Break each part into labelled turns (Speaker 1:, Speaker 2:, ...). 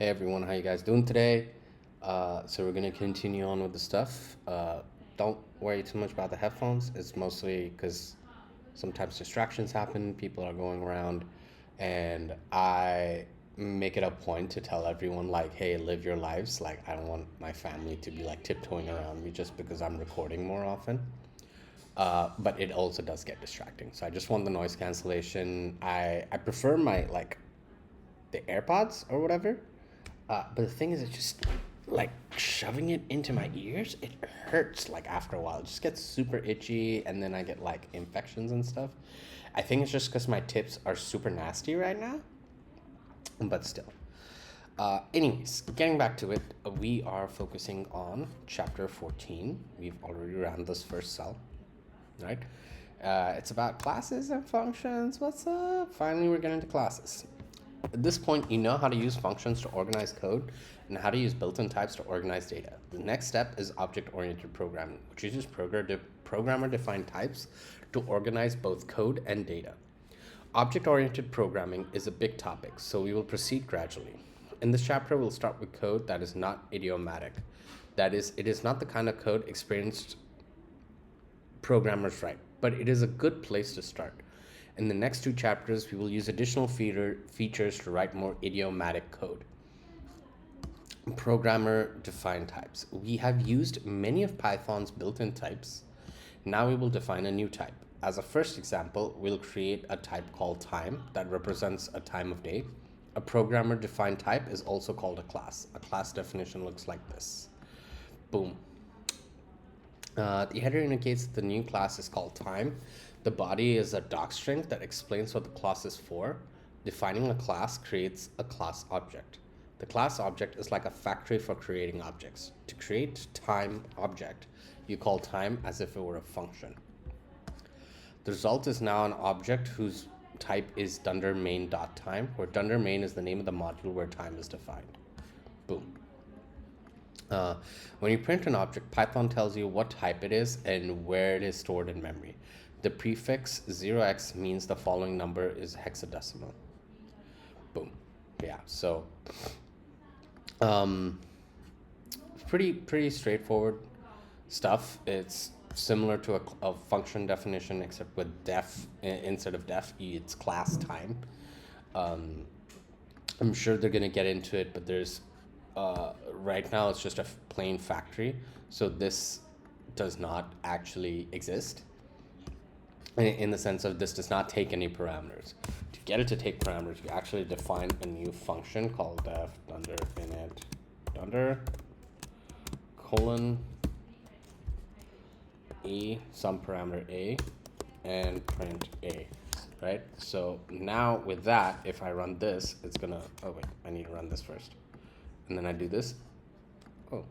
Speaker 1: Hey everyone, how you guys doing today? So we're gonna continue on with the stuff. Don't worry too much about the headphones. It's mostly because sometimes distractions happen. People are going around, and I make it a point to tell everyone like, "Hey, live your lives." Like, I don't want my family to be like tiptoeing around me just because I'm recording more often. But it also does get distracting. So I just want the noise cancellation. I prefer my like the AirPods or whatever. But the thing is, it's just like shoving it into my ears. It hurts like after a while. It just gets super itchy, and then I get like infections and stuff. I think it's just because my tips are super nasty right now, but still. Anyways, getting back to it, we are focusing on chapter 14. We've already ran this first cell, right? It's about classes and functions. What's up? Finally, we're getting to classes. At this point, you know how to use functions to organize code and how to use built-in types to organize data. The next step is object-oriented programming, which uses programmer-defined types to organize both code and data. Object-oriented programming is a big topic, so we will proceed gradually. In this chapter, we'll start with code that is not idiomatic. That is, it is not the kind of code experienced programmers write, but it is a good place to start. In the next two chapters, we will use additional features to write more idiomatic code. Programmer defined types. We have used many of Python's built-in types. Now we will define a new type. As a first example, we'll create a type called time that represents a time of day. A programmer defined type is also called a class. A class definition looks like this. Boom. The header indicates that the new class is called time. The body is a docstring that explains what the class is for. Defining a class creates a class object. The class object is like a factory for creating objects. To create time object, you call time as if it were a function. The result is now an object whose type is dunder main.time, where dunder main is the name of the module where time is defined. Boom. When you print an object, Python tells you what type it is and where it is stored in memory. The prefix 0x means the following number is hexadecimal. Boom. Yeah, so um, pretty straightforward stuff. It's similar to a function definition, except with def instead of def, it's class time. I'm sure they're gonna get into it, but there's right now it's just a plain factory, so this does not actually exist in the sense of this does not take any parameters. To get it to take parameters, you actually define a new function called def dunder init dunder colon a some parameter a and print a, right? So now with that, if I run this, it's gonna, oh wait, I need to run this first. And then I do this. Oh.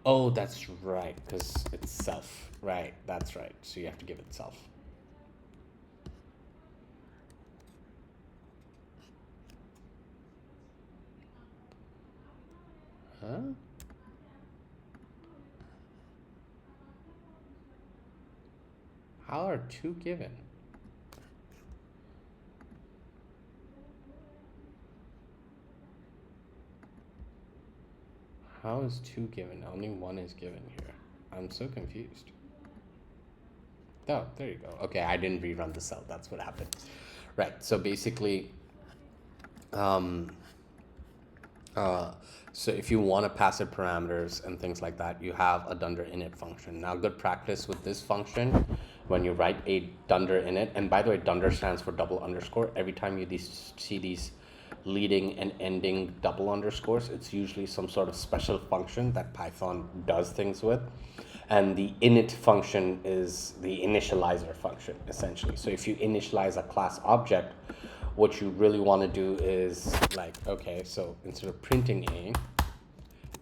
Speaker 1: Oh, that's right, because it's self. Right, that's right. So you have to give it self. Huh? How are two given? How is two given? Only one is given here. I'm so confused. Oh, there you go. Okay, I didn't rerun the cell. That's what happened. Right, so basically, um, so if you want to pass it parameters and things like that, you have a dunder init function. Now, good practice with this function, when you write a dunder init, and by the way, dunder stands for double underscore. Every time you see these leading and ending double underscores, it's usually some sort of special function that Python does things with. And the init function is the initializer function, essentially. So if you initialize a class object, what you really want to do is like, okay, so instead of printing a,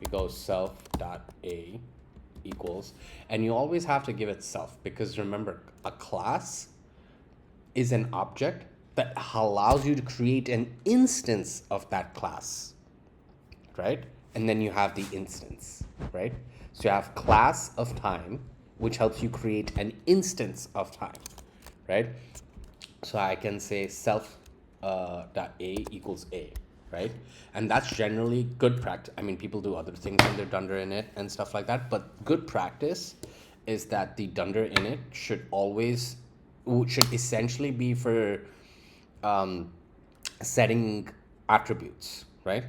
Speaker 1: we go self.a equals, and you always have to give it self, because remember, a class is an object that allows you to create an instance of that class, right? And then you have the instance, right? So you have class of time, which helps you create an instance of time, right? So I can say self dot a equals a, right? And that's generally good practice. I mean, people do other things when they're dunder init and stuff like that, but good practice is that the dunder init should essentially be for um, setting attributes, right?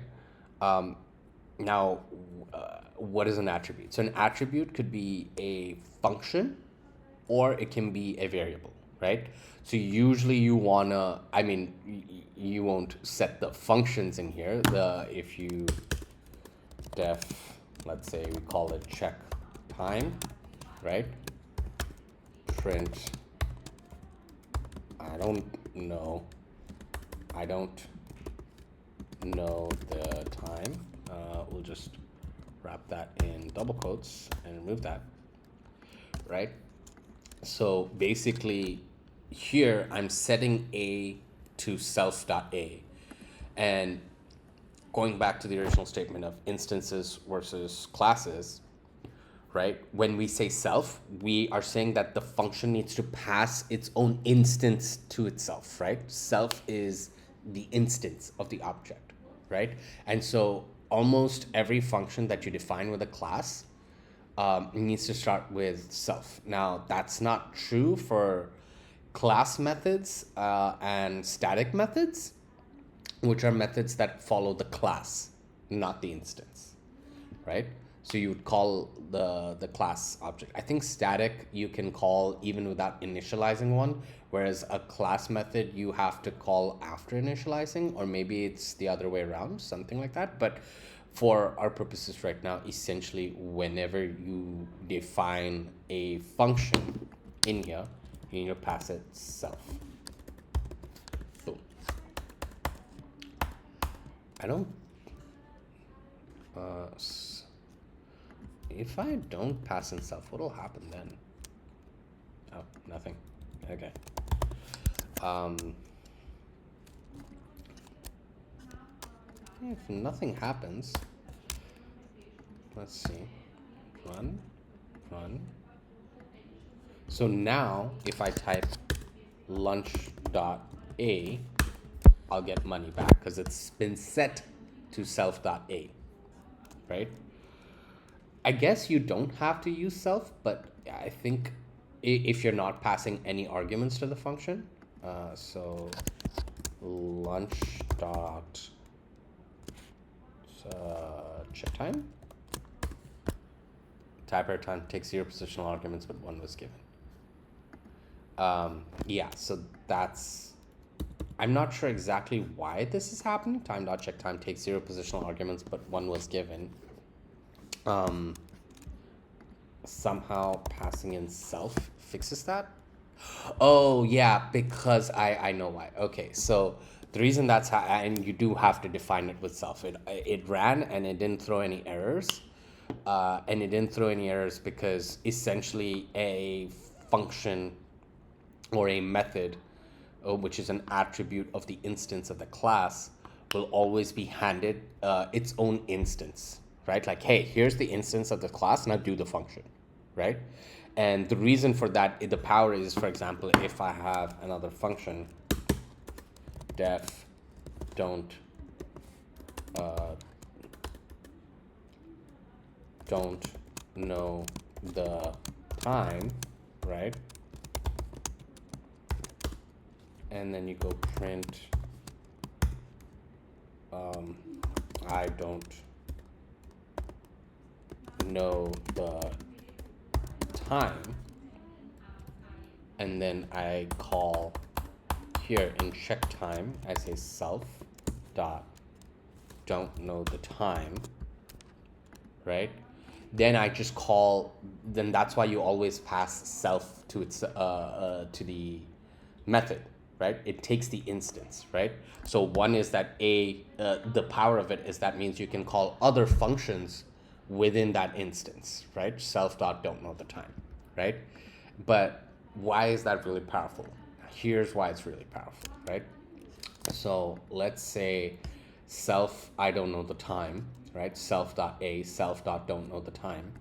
Speaker 1: Um, now, what is an attribute? So an attribute could be a function or it can be a variable, right? So usually you wanna, I mean, you won't set the functions in here. If you def, let's say we call it check time, right? Print, I don't know the time. We'll just wrap that in double quotes and remove that, right? So basically here I'm setting a to self.a, and going back to the original statement of instances versus classes, right? When we say self, we are saying that the function needs to pass its own instance to itself, right? Self is the instance of the object, right? And so almost every function that you define with a class needs to start with self. Now, that's not true for class methods and static methods, which are methods that follow the class, not the instance, right? So you would call the class object. I think static you can call even without initializing one, whereas a class method you have to call after initializing, or maybe it's the other way around, something like that. But for our purposes right now, essentially, whenever you define a function in here, you need to pass it self. Boom. I don't. If I don't pass in self, what'll happen then? Oh, nothing. Okay. If nothing happens, let's see. Run. So now, if I type lunch.a, I'll get money back because it's been set to self.a, right? I guess you don't have to use self, but I think if you're not passing any arguments to the function, so lunch dot check time, type error time takes 0 positional arguments, but 1 was given. Yeah, so that's, I'm not sure exactly why this is happening. Time.checkTime takes 0 positional arguments, but 1 was given. Somehow passing in self fixes that. Oh yeah, because I know why. Okay, so the reason that's how, and you do have to define it with self. It ran and it didn't throw any errors, and it didn't throw any errors because essentially a function or a method, which is an attribute of the instance of the class, will always be handed its own instance, right? Like, hey, here's the instance of the class, now do the function, right? And the reason for that, the power is, for example, if I have another function, def don't know the time, right? And then you go print I don't know the time, and then I call here in check time, I say self dot don't know the time, right? Then I just call, then that's why you always pass self to its to the method, right? It takes the instance, right? So one is that the power of it is that means you can call other functions within that instance, right? Self dot don't know the time, right? But why is that really powerful? Here's why it's really powerful, right? So let's say self, I don't know the time, right? Self dot a, self dot don't know the time.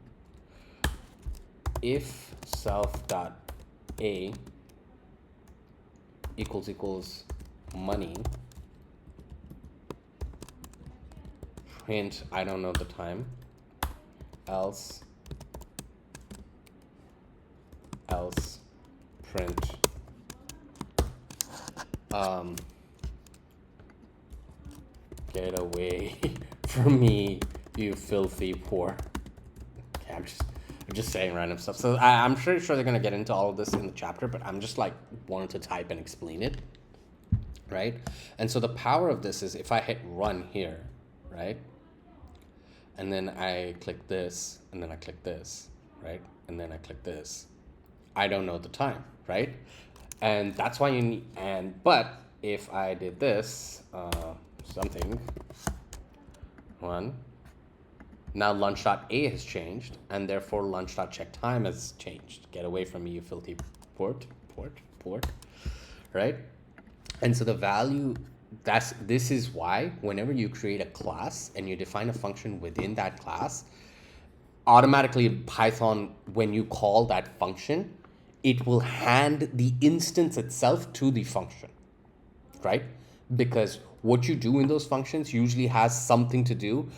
Speaker 1: If self dot a equals money, print I don't know the time, else print get away from me, you filthy poor. Okay, I'm just saying random stuff. So I'm sure they're gonna get into all of this in the chapter, but I'm just like wanting to type and explain it, right? And so the power of this is if I hit run here, right? And then I click this, and then I click this, right? And then I click this. I don't know the time, right? And that's why you need, but if I did this, something, one, now lunch.a has changed, and therefore lunch.checkTime has changed. Get away from me, you filthy port, right? And so the value, this is why whenever you create a class and you define a function within that class, automatically in Python, when you call that function, it will hand the instance itself to the function, right? Because what you do in those functions usually has something to do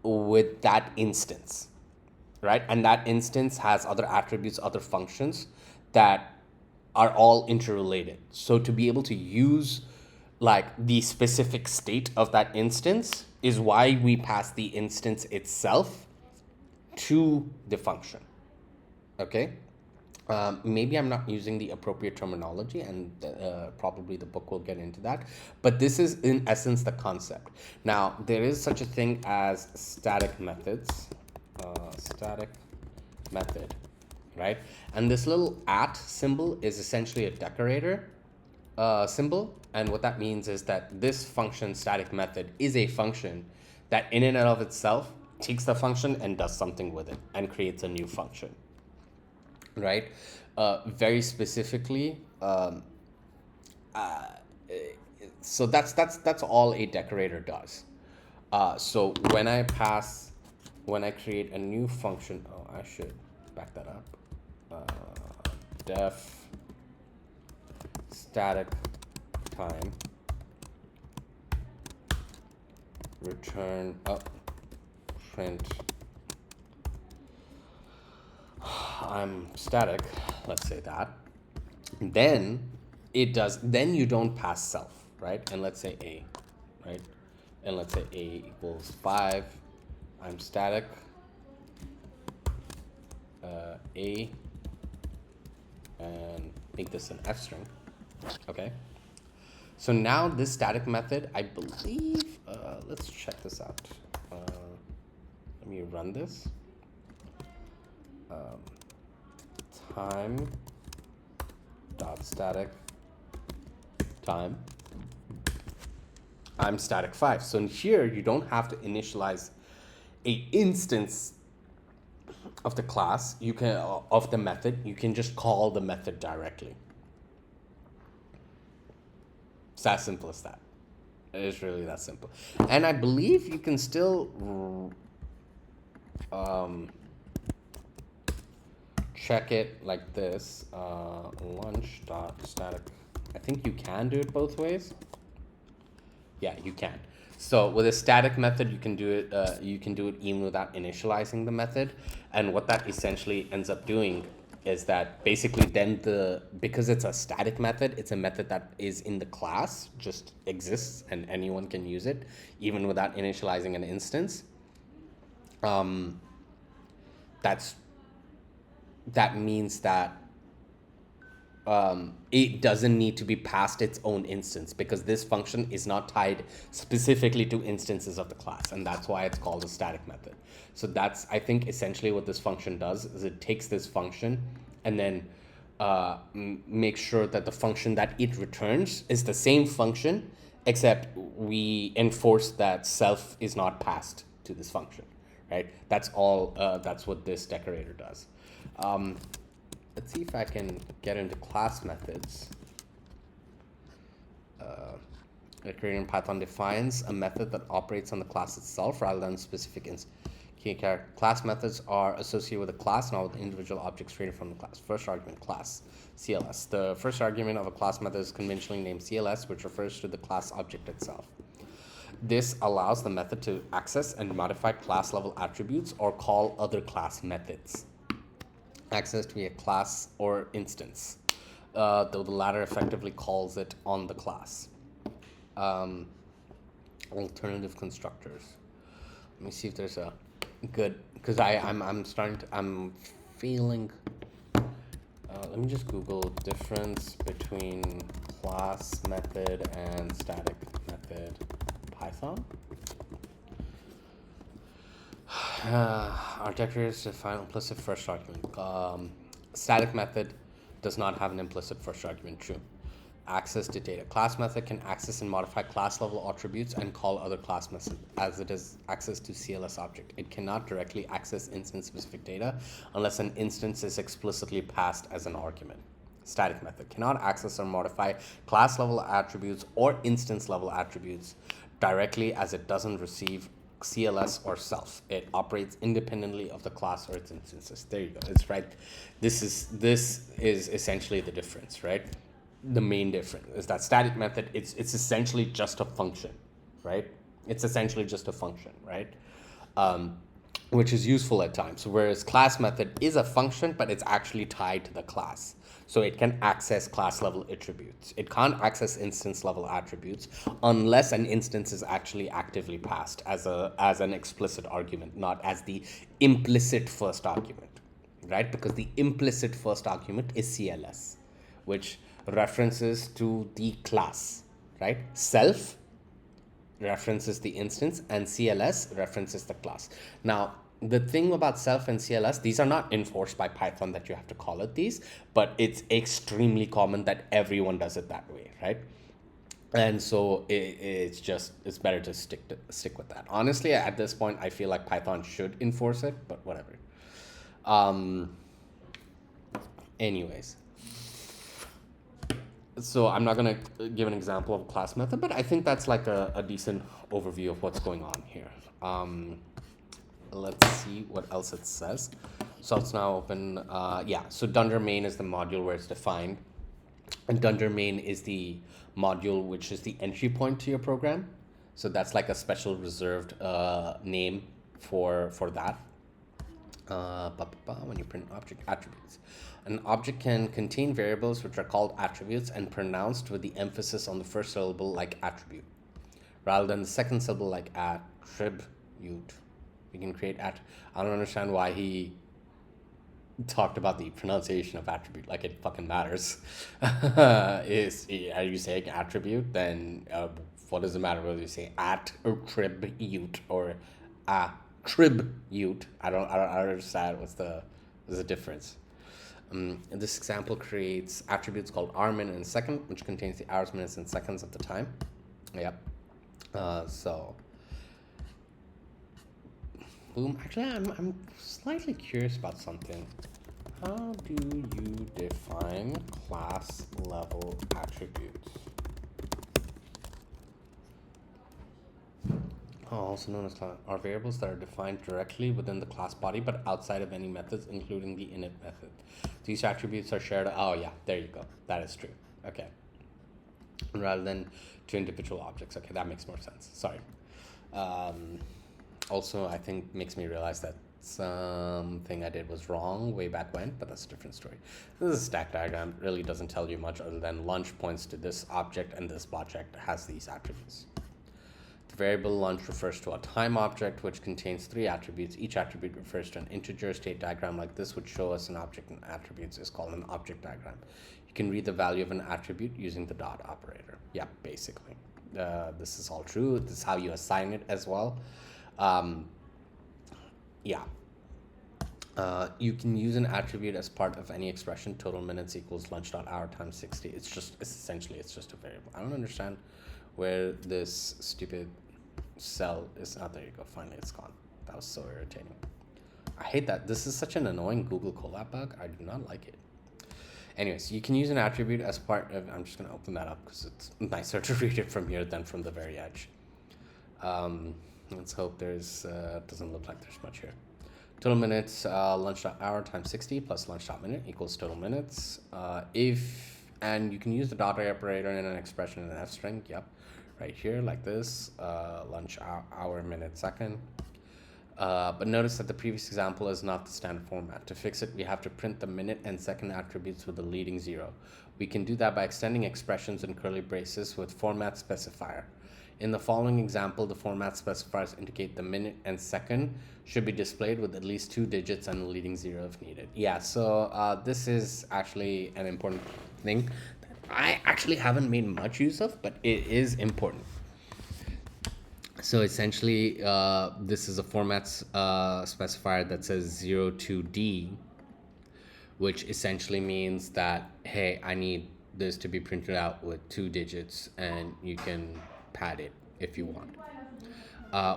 Speaker 1: with that instance, right? And that instance has other attributes, other functions that are all interrelated. So to be able to use like the specific state of that instance is why we pass the instance itself to the function, okay? Maybe I'm not using the appropriate terminology, and probably the book will get into that. But this is, in essence, the concept. Now, there is such a thing as static methods. Static method, right? And this little at symbol is essentially a decorator symbol. And what that means is that this function, static method, is a function that in and of itself takes the function and does something with it and creates a new function, right? Very specifically, so that's all a decorator does. So when I create a new function, oh, I should back that up. Def static time return print I'm static, let's say that, then then you don't pass self, right? And let's say a, right? And let's say a equals 5, I'm static, a, and make this an f string, okay? So now this static method, I believe, let's check this out. Let me run this. Time dot static time, I'm static 5. So in here, you don't have to initialize a instance of the class, you can of the method, you can just call the method directly. It's as simple as that. It is really that simple. And I believe you can still check it like this, lunch dot static. I think you can do it both ways. Yeah, you can. So with a static method, you can do it even without initializing the method. And what that essentially ends up doing is that basically then because it's a static method, it's a method that is in the class, just exists, and anyone can use it even without initializing an instance. That means that it doesn't need to be passed its own instance, because this function is not tied specifically to instances of the class, and that's why it's called a static method. So that's, I think, essentially what this function does, is it takes this function and then makes sure that the function that it returns is the same function, except we enforce that self is not passed to this function, right? That's all. That's what this decorator does. Let's see if I can get into class methods. Recurring in Python defines a method that operates on the class itself rather than specific key character. Class methods are associated with a class, not with individual objects created from the class. First argument, class, CLS. The first argument of a class method is conventionally named CLS, which refers to the class object itself. This allows the method to access and modify class level attributes or call other class methods. Access to a class or instance, though the latter effectively calls it on the class. Alternative constructors. Let me see if there's a good, because I'm feeling. Let me just Google difference between class method and static method Python. Architectures define implicit first argument. Static method does not have an implicit first argument. True. Access to data. Class method can access and modify class level attributes and call other class methods as it is access to CLS object. It cannot directly access instance specific data unless an instance is explicitly passed as an argument. Static method cannot access or modify class level attributes or instance level attributes directly as it doesn't receive CLS or self. It operates independently of the class or its instances. There you go. It's right. This is essentially the difference, right? The main difference is that static method, it's essentially just a function, right? It's essentially just a function, right? Which is useful at times. Whereas class method is a function, but it's actually tied to the class. So it can access class level attributes. It can't access instance level attributes unless an instance is actually actively passed as an explicit argument, not as the implicit first argument, right? Because the implicit first argument is CLS, which references to the class, right? Self references the instance and CLS references the class. Now, the thing about self and CLS, these are not enforced by Python that you have to call it these, but it's extremely common that everyone does it that way, right? And so it's better to stick with that. Honestly, at this point, I feel like Python should enforce it, but whatever. Anyways. So I'm not going to give an example of a class method, but I think that's like a decent overview of what's going on here. Let's see what else it says. So it's now open. So Dunder main is the module where it's defined. And Dunder main is the module which is the entry point to your program. So that's like a special reserved name for that. When you print object attributes. An object can contain variables which are called attributes and pronounced with the emphasis on the first syllable like attribute, rather than the second syllable like attribute. We can create I don't understand why he talked about the pronunciation of attribute like it fucking matters. Are you saying attribute? Then what does it matter whether you say attribute or attribute? I don't understand what's the difference. This example creates attributes called hour, minute, and second, which contains the hours, minutes, and seconds of the time. Yep. So, boom. Actually, I'm slightly curious about something. How do you define class level attributes? Also known as class, are variables that are defined directly within the class body but outside of any methods, including the init method. These attributes are shared. Oh yeah, there you go. That is true. Okay. Rather than to individual objects. Okay, that makes more sense. Sorry. Also, I think makes me realize that something I did was wrong way back when, but that's a different story. This is a stack diagram. It really doesn't tell you much other than lunch points to this object and this object has these attributes. The variable lunch refers to a time object which contains 3 attributes. Each attribute refers to an integer. State diagram like this would show us an object and attributes is called an object diagram. You can read the value of an attribute using the dot operator. Yeah, basically. This is all true. This is how you assign it as well. You can use an attribute as part of any expression. Total minutes equals lunch.hour times 60. It's just a variable. I don't understand where this stupid cell is. Oh, there you go. Finally, it's gone. That was so irritating. I hate that. This is such an annoying Google Colab bug. I do not like it. Anyways, you can use an attribute as part of. I'm just gonna open that up because it's nicer to read it from here than from the very edge. Let's hope there's doesn't look like there's much here. Total minutes, lunch hour times 60 plus lunch minute equals total minutes. And you can use the dot operator in an expression in an F string. Yep, right here like this. Lunch hour minute second. But notice that the previous example is not the standard format. To fix it, we have to print the minute and second attributes with the leading 0. We can do that by extending expressions in curly braces with format specifier. In the following example, the format specifiers indicate the minute and second should be displayed with at least 2 digits and a leading 0 if needed. Yeah, so this is actually an important thing that I actually haven't made much use of, but it is important. So essentially, this is a format specifier that says 0 to D, which essentially means that, hey, I need this to be printed out with 2 digits, and you can pad it if you want.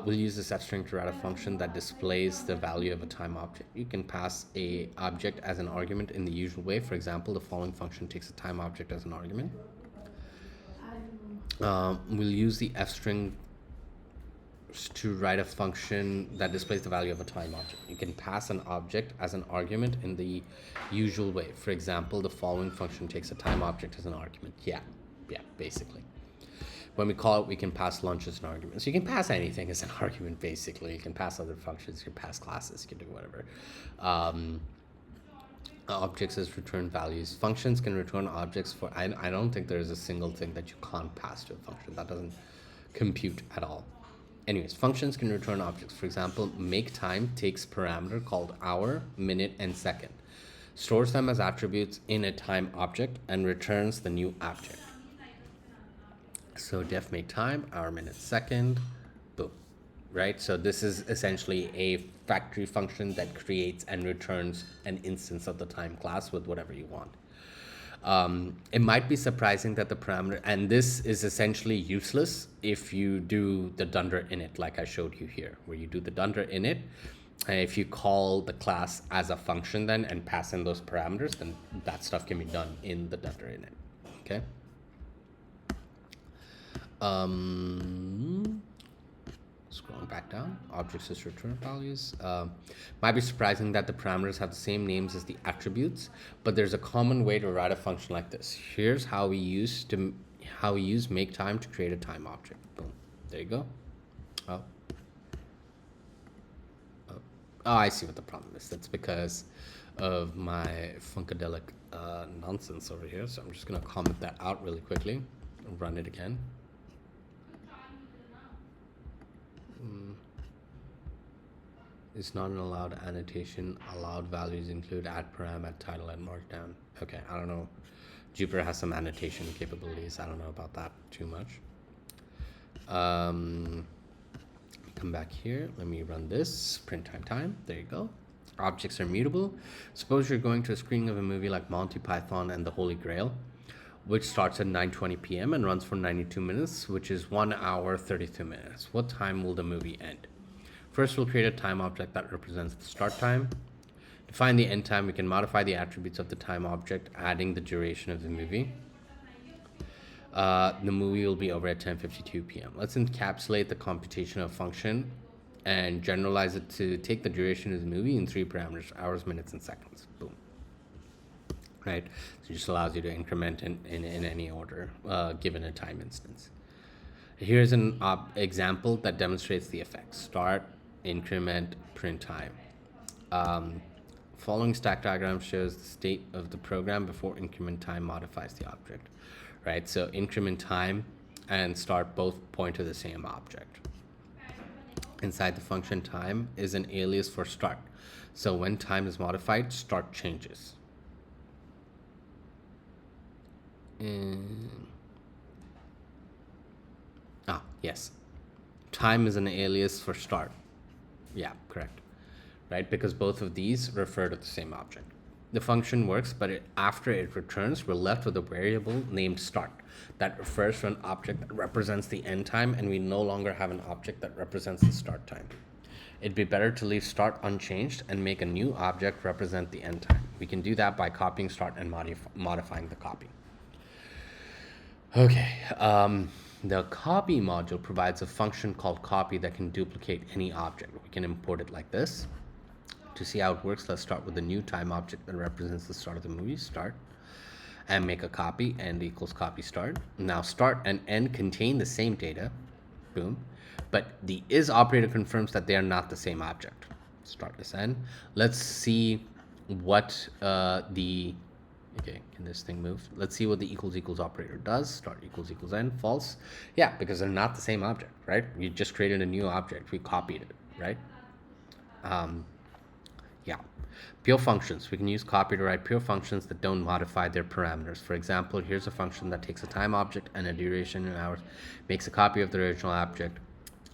Speaker 1: We'll use this F string to write a function that displays the value of a time object. You can pass a object as an argument in the usual way. For example, the following function takes a time object as an argument. We'll use the F string to write a function that displays the value of a time object. You can pass an object as an argument in the usual way. For example, the following function takes a time object as an argument. Yeah, basically. When we call it, we can pass lunch as an argument. So you can pass anything as an argument, basically. You can pass other functions, you can pass classes, you can do whatever. Objects as return values. Functions can return objects for, I don't think there's a single thing that you can't pass to a function. That doesn't compute at all. Anyways, functions can return objects. For example, make time takes parameter called hour, minute, and second, stores them as attributes in a time object, and returns the new object. So def make time, hour, minute, second, boom, right? So this is essentially a factory function that creates and returns an instance of the time class with whatever you want. It might be surprising that the parameter, and this is essentially useless if you do the dunder init like I showed you here, where you do the dunder init, and if you call the class as a function then and pass in those parameters, then that stuff can be done in the dunder init, okay? Scrolling back down, objects as return values. Might be surprising that the parameters have the same names as the attributes, but there's a common way to write a function like this. Here's how we use make time to create a time object. Boom, there you go. Oh, I see what the problem is. That's because of my Funkadelic nonsense over here. So I'm just gonna comment that out really quickly and run it again. It's not an allowed annotation. Allowed values include add param, add title, and markdown. Okay, I don't know. Jupyter has some annotation capabilities. I don't know about that too much. Come back here. Let me run this. Print time. There you go. Objects are mutable. Suppose you're going to a screening of a movie like Monty Python and the Holy Grail, which starts at 9:20 p.m. and runs for 92 minutes, which is 1 hour, 32 minutes. What time will the movie end? First, we'll create a time object that represents the start time. To find the end time, we can modify the attributes of the time object, adding the duration of the movie. The movie will be over at 10:52 p.m. Let's encapsulate the computation of function and generalize it to take the duration of the movie in 3 parameters: hours, minutes, and seconds. Boom. Right? So it just allows you to increment in any order given a time instance. Here's an example that demonstrates the effects. Start, increment, print time. Following stack diagram shows the state of the program before increment time modifies the object. Right? So increment time and start both point to the same object. Inside the function time is an alias for start. So when time is modified, start changes. Yes. Time is an alias for start. Yeah, correct. Right? Because both of these refer to the same object. The function works, but after it returns, we're left with a variable named start that refers to an object that represents the end time, and we no longer have an object that represents the start time. It'd be better to leave start unchanged and make a new object represent the end time. We can do that by copying start and modifying the copy. Okay, the copy module provides a function called copy that can duplicate any object. We can import it like this. To see how it works, let's start with a new time object that represents the start of the movie, start, and make a copy, end equals copy start. Now start and end contain the same data, boom, but the is operator confirms that they are not the same object. Start this end. Let's see what okay, can this thing move? Let's see what the equals equals operator does. Start equals equals end, false. Yeah, because they're not the same object, right? We just created a new object, we copied it, right? Yeah. Pure functions. We can use copy to write pure functions that don't modify their parameters. For example, here's a function that takes a time object and a duration in hours, makes a copy of the original object,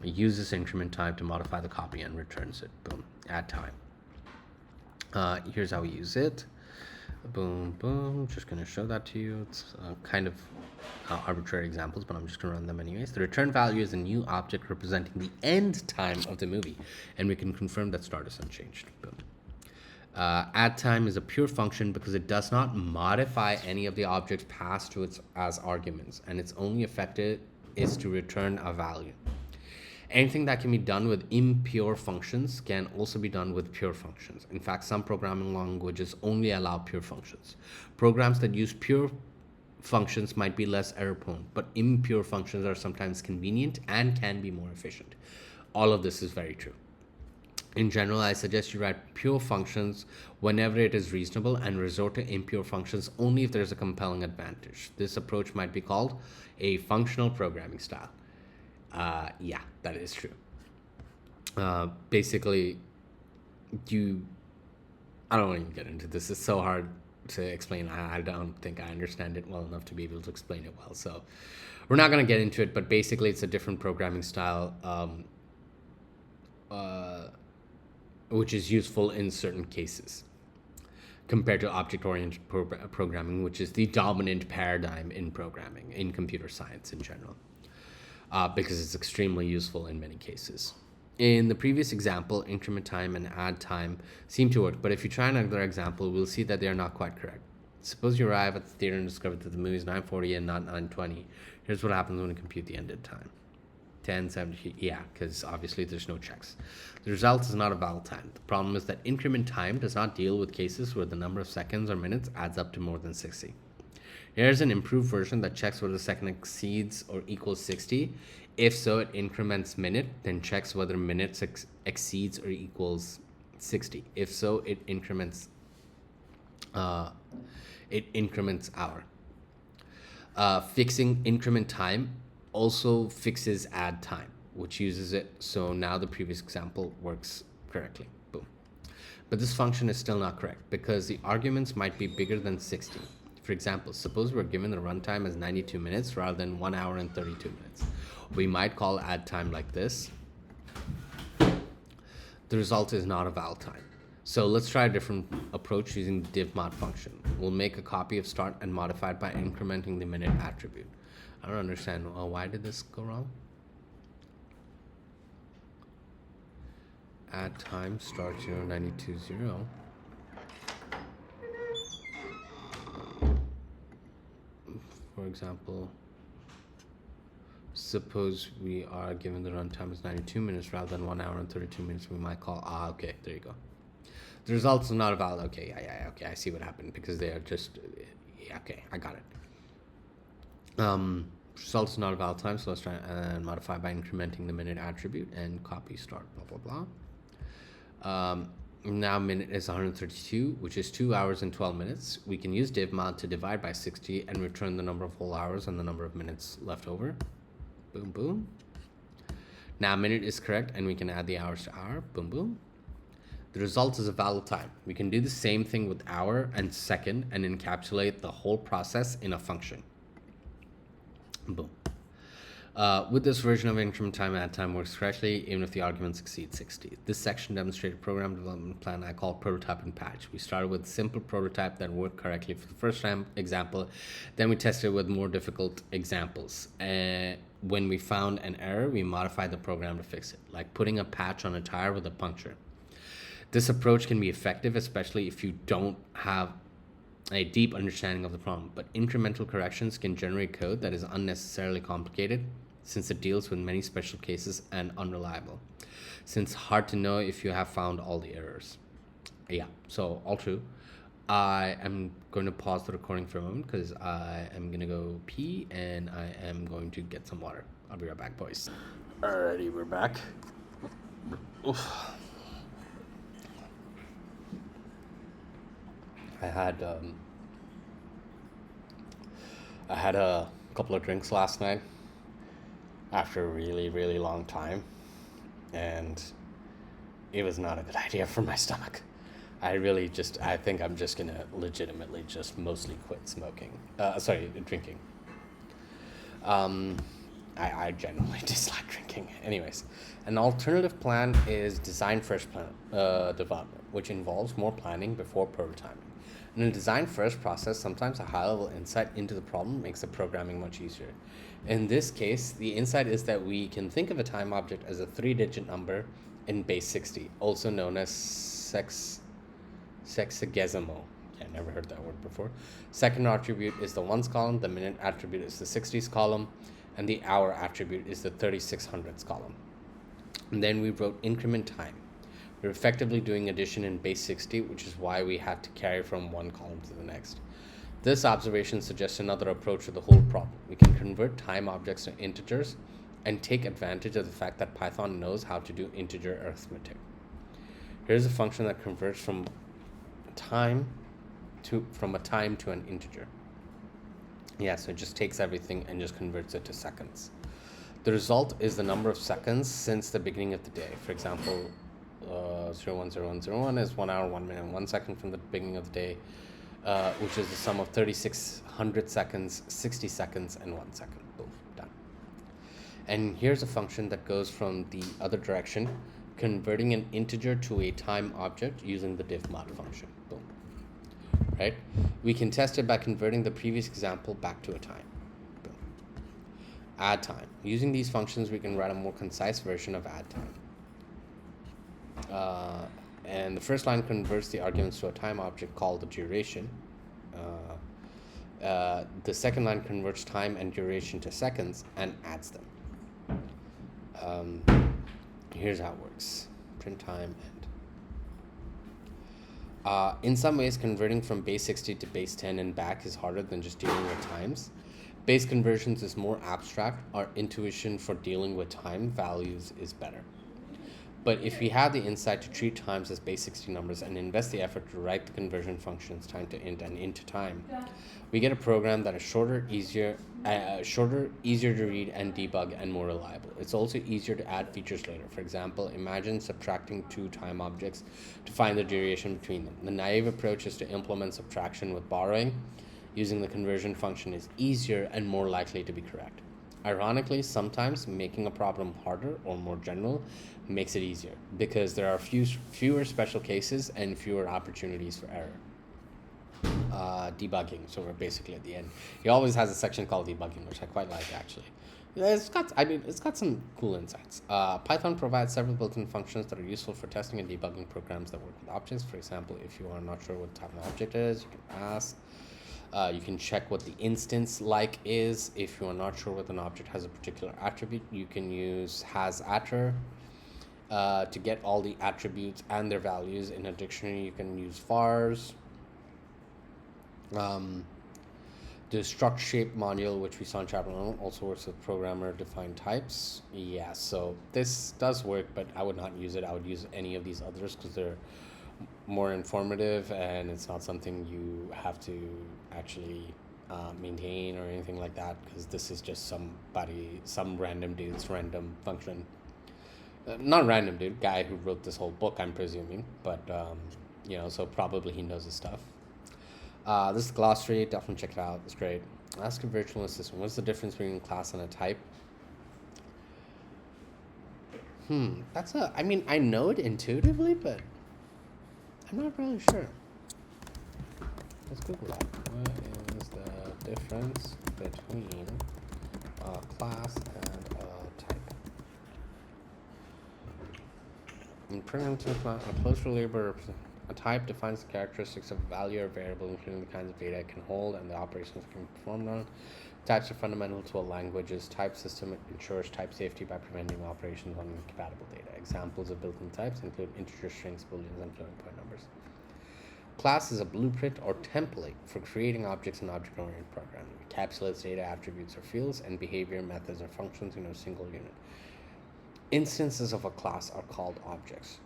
Speaker 1: uses increment time to modify the copy, and returns it. Boom. Add time. Here's how we use it. Boom, boom. Just going to show that to you. It's kind of arbitrary examples, but I'm just going to run them anyways. The return value is a new object representing the end time of the movie, and we can confirm that start is unchanged. Boom. Add time is a pure function because it does not modify any of the objects passed to it as arguments, and its only effect is to return a value. Anything that can be done with impure functions can also be done with pure functions. In fact, some programming languages only allow pure functions. Programs that use pure functions might be less error prone, but impure functions are sometimes convenient and can be more efficient. All of this is very true. In general, I suggest you write pure functions whenever it is reasonable and resort to impure functions only if there's a compelling advantage. This approach might be called a functional programming style. Yeah, that is true. Basically, I don't want to even get into this. It's so hard to explain. I don't think I understand it well enough to be able to explain it well. So we're not going to get into it, but basically it's a different programming style, which is useful in certain cases compared to object-oriented programming, which is the dominant paradigm in programming, in computer science in general, because it's extremely useful in many cases. In the previous example, increment time and add time seem to work, but if you try another example, we'll see that they are not quite correct. Suppose you arrive at the theater and discover that the movie is 9:40 and not 9:20. Here's what happens when you compute the ended time. 10:70, yeah, because obviously there's no checks. The result is not a valid time. The problem is that increment time does not deal with cases where the number of seconds or minutes adds up to more than 60. Here's an improved version that checks whether the second exceeds or equals 60. If so, it increments minute, then checks whether minutes exceeds or equals 60. If so, it increments hour. Fixing increment time also fixes add time, which uses it. So now the previous example works correctly. Boom. But this function is still not correct because the arguments might be bigger than 60. For example, suppose we're given the runtime as 92 minutes rather than 1 hour and 32 minutes. We might call add time like this. The result is not a val time. So let's try a different approach using the divmod function. We'll make a copy of start and modify it by incrementing the minute attribute. I don't understand. Why did this go wrong? Add time start 0920. For example, suppose we are given the runtime as 92 minutes rather than 1 hour and 32 minutes. We might call, okay, there you go. The results are not valid. Okay, okay, I see what happened because they are just, okay, I got it. Results not a valid time, so let's try and modify by incrementing the minute attribute and copy start, blah, blah, blah. Now minute is 132, which is 2 hours and 12 minutes. We can use divmod to divide by 60 and return the number of whole hours and the number of minutes left over. Boom, boom. Now minute is correct and we can add the hours to hour. Boom, boom. The result is a valid time. We can do the same thing with hour and second and encapsulate the whole process in a function. Boom. With this version of increment time, add time works correctly even if the arguments exceed 60. This section demonstrated a program development plan I call prototype and patch. We started with a simple prototype that worked correctly for the first example, then we tested with more difficult examples. when we found an error, we modify the program to fix it, like putting a patch on a tire with a puncture. This approach can be effective, especially if you don't have a deep understanding of the problem, but incremental corrections can generate code that is unnecessarily complicated since it deals with many special cases and unreliable, since hard to know if you have found all the errors. Yeah, so all true. I am going to pause the recording for a moment because I am going to go pee and I am going to get some water. I'll be right back, boys. Alrighty, we're back. Oof. I had a couple of drinks last night after a really, really long time, and it was not a good idea for my stomach. I think I'm just gonna legitimately just mostly quit smoking. Drinking. I genuinely dislike drinking. Anyways, an alternative plan is design first development, which involves more planning before prototyping. In a design first process, sometimes a high level insight into the problem makes the programming much easier. In this case, the insight is that we can think of a time object as a 3-digit number in base 60, also known as sexagesimal. Yeah, I never heard that word before. Second attribute is the ones column, the minute attribute is the 60s column, and the hour attribute is the 3600s column. And then we wrote increment time. We're effectively doing addition in base 60, which is why we had to carry from one column to the next. This observation suggests another approach to the whole problem. We can convert time objects to integers and take advantage of the fact that Python knows how to do integer arithmetic. Here's a function that converts from a time to an integer. Yeah, so it just takes everything and just converts it to seconds. The result is the number of seconds since the beginning of the day. For example, 010101 is 1 hour, 1 minute, 1 second from the beginning of the day, which is the sum of 3600 seconds, 60 seconds, and 1 second. Boom, done. And here's a function that goes from the other direction, converting an integer to a time object using the divmod function. Boom. Right? We can test it by converting the previous example back to a time. Boom. Add time. Using these functions, we can write a more concise version of add time. And the first line converts the arguments to a time object called the duration. The second line converts time and duration to seconds and adds them. Here's how it works. Print time and in some ways, converting from base 60 to base 10 and back is harder than just dealing with times. Base conversions is more abstract. Our intuition for dealing with time values is better. But if we have the insight to treat times as base 60 numbers and invest the effort to write the conversion functions time to int and int to time, we get a program that is shorter, easier to read and debug, and more reliable. It's also easier to add features later. For example, imagine subtracting two time objects to find the duration between them. The naive approach is to implement subtraction with borrowing. Using the conversion function is easier and more likely to be correct. Ironically, sometimes making a problem harder or more general makes it easier because there are fewer special cases and fewer opportunities for error. Debugging, so we're basically at the end. He always has a section called debugging, which I quite like actually. It's got some cool insights. Python provides several built-in functions that are useful for testing and debugging programs that work with objects. For example, if you are not sure what type of object is, you can ask. You can check what the instance like is. If you are not sure what an object has a particular attribute, you can use hasAttr to get all the attributes and their values in a dictionary. You can use vars. The struct shape module, which we saw in chapter 1, also works with programmer defined types. Yeah, so this does work, but I would not use it. I would use any of these others because they're more informative and it's not something you have to actually maintain or anything like that, because this is just some random dude's random function. Not random dude, guy who wrote this whole book, I'm presuming, but so probably he knows his stuff. This is glossary, definitely check it out, it's great. Ask a virtual assistant, what's the difference between a class and a type? I know it intuitively, but I'm not really sure. Let's Google that. What is the difference between a class and In primitive, a close labor, a type defines the characteristics of a value or variable, including the kinds of data it can hold and the operations it can be performed on. Types are fundamental to a language's type system. It ensures type safety by preventing operations on incompatible data. Examples of built-in types include integer strings, booleans, and floating point numbers. Class is a blueprint or template for creating objects in object-oriented programming. It encapsulates data, attributes, or fields, and behavior, methods, or functions in a single unit. Instances of a class are called objects.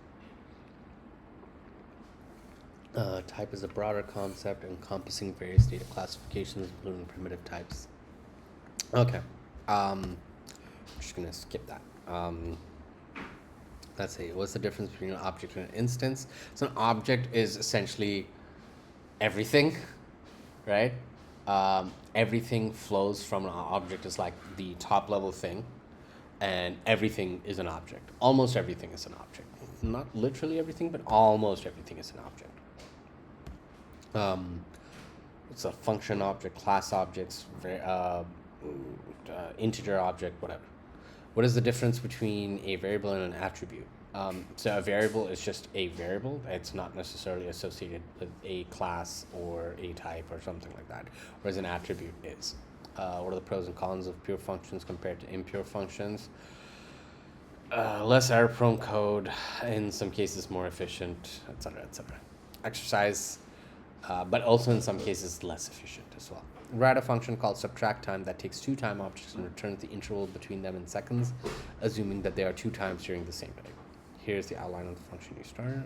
Speaker 1: Type is a broader concept encompassing various data classifications, including primitive types. Okay, I'm just gonna skip that. Let's see, what's the difference between an object and an instance? So an object is essentially everything, right? Everything flows from an object is like the top level thing, and everything is an object. Almost everything is an object. Not literally everything, but almost everything is an object. It's a function object, class objects, integer object, whatever. What is the difference between a variable and an attribute? So a variable is just a variable. It's not necessarily associated with a class or a type or something like that, whereas an attribute is. What are the pros and cons of pure functions compared to impure functions? Less error-prone code, in some cases more efficient, etc., etc. Exercise, but also in some cases less efficient as well. Write a function called subtract time that takes two time objects and returns the interval between them in seconds, assuming that they are two times during the same day. Here's the outline of the function you start.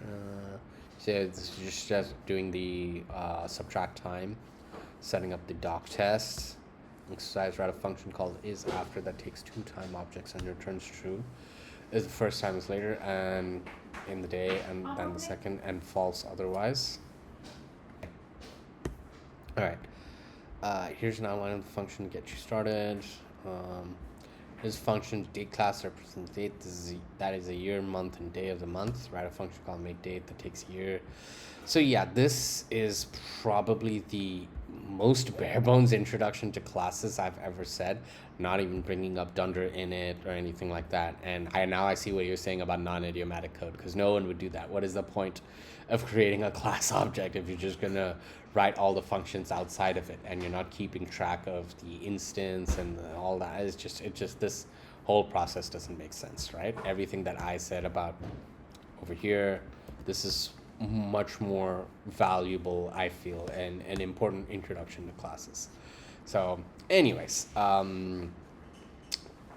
Speaker 1: So this is just doing the subtract time, setting up the doc test. Exercise, write a function called is after that takes two time objects and returns true. Is the first time is later and in the day, and then the second, and false otherwise. All right. Here's an outline of the function to get you started. This function date class represents date. That is a year, month, and day of the month. Write a function called make date that takes year. So yeah, this is probably the most bare bones introduction to classes I've ever said. Not even bringing up Dunder in it or anything like that. And I see what you're saying about non-idiomatic code, because no one would do that. What is the point of creating a class object if you're just gonna write all the functions outside of it and you're not keeping track of the instance and all that? It just this whole process doesn't make sense, right? Everything that I said about over here, this is much more valuable, I feel, and an important introduction to classes. So anyways,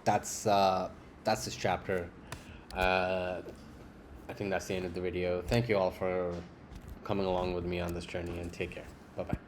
Speaker 1: that's this chapter. I think that's the end of the video. Thank you all for coming along with me on this journey, and take care. Bye bye.